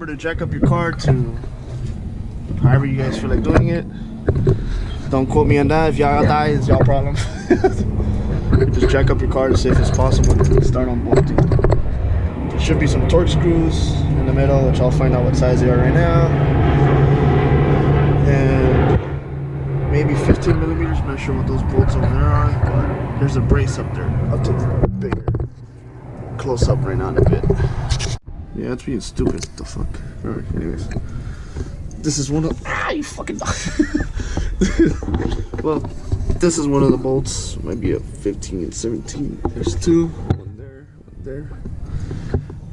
remember to jack up your car to however you guys feel like doing it. Don't quote me on that. If y'all die, it's y'all problem. Just jack up your car as safe as possible and start on bolting. There should be some torque screws in the middle, which I'll find out what size they are right now. And maybe 15 millimeters. I'm not sure what those bolts over there are, but there's a brace up there. I'll take a bigger close up right now in a bit. Yeah, it's being stupid. What the fuck? Alright, anyways. This is one of you fucking dog. Well, this is one of the bolts. Might be a 15 and 17. There's two. One there, one there.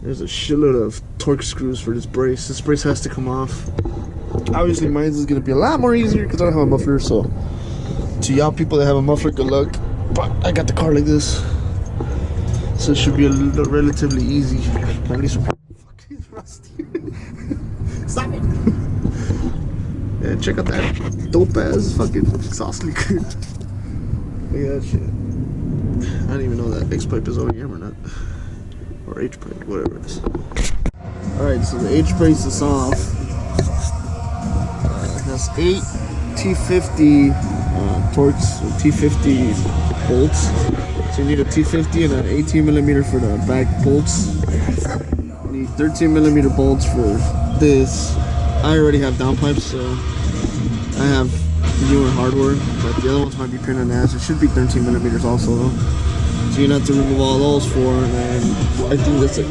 There's a shitload of torque screws for this brace. This brace has to come off. Obviously, mine is gonna be a lot more easier because I don't have a muffler. So, to y'all people that have a muffler, good luck. But I got the car like this, so it should be a little relatively easy. At least. Fucking rusty. Stop it. Yeah, check out that dope ass fucking exhaust leak. Look at that shit. I don't even know that X pipe is OEM or not. Or H pipe, whatever it is. Alright, so the H brace is off. That's 8 T50 torques, or T50 bolts. So you need a T50 and an 18 millimeter for the back bolts. You need 13 millimeter bolts for this. I already have downpipes, so I have newer hardware, but the other ones might be pain in the ass. It should be 13 millimeters also though. So you have to remove all those for, and I think that's an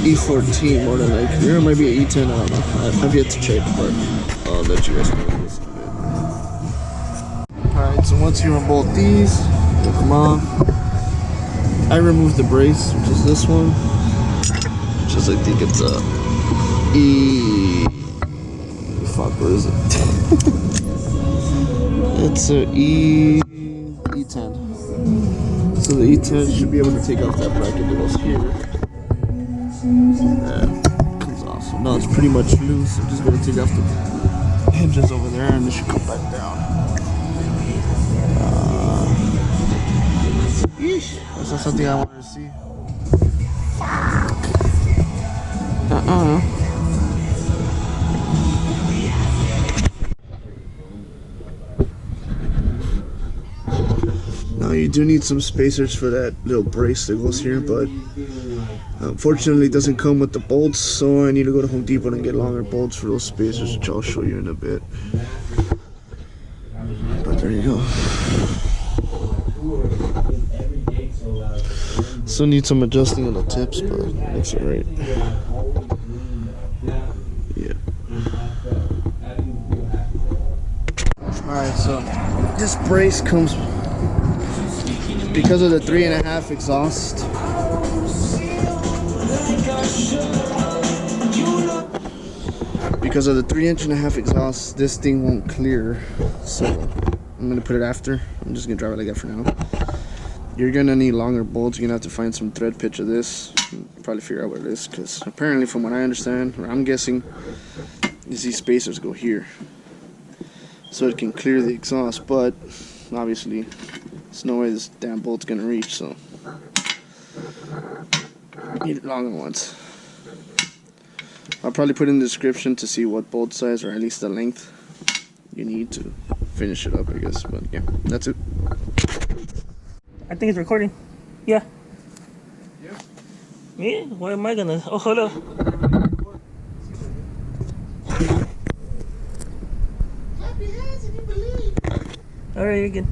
E14 more than likely. Or it might be an E10, I don't know. I've yet to check, but I'll let you guys know in this a bit. Alright, so once you unbolt these, they'll come off. I removed the brace, which is this one. Which is, I think it's a fuck, what is it? It's a E10. So the E10 should be able to take off that bracket that goes here. That comes off. So now it's pretty much loose. I'm just gonna take off the hinges over there and it should come back down. Yeesh. That's not something I wanted to see. Now you do need some spacers for that little brace that goes here, but unfortunately it doesn't come with the bolts, so I need to go to Home Depot and get longer bolts for those spacers, which I'll show you in a bit. But there you go. Still need some adjusting on the tips, but it makes it right. Yeah. Alright, so this brace comes because of the 3.5 exhaust. Because of the 3.5 exhaust, this thing won't clear. So I'm gonna put it after. I'm just gonna drive it like that for now. You're gonna need longer bolts. You're gonna have to find some thread pitch of this. Probably figure out what it is, because apparently, from what I understand, or I'm guessing, is these spacers go here, so it can clear the exhaust. But obviously, there's no way this damn bolt's gonna reach. So need longer ones. I'll probably put in the description to see what bolt size, or at least the length, you need to finish it up, I guess. But yeah, that's it. I think it's recording. Yeah. Yeah? Yeah? Why am I gonna? Oh, hold up. Clap your hands if you believe. Alright, you're good.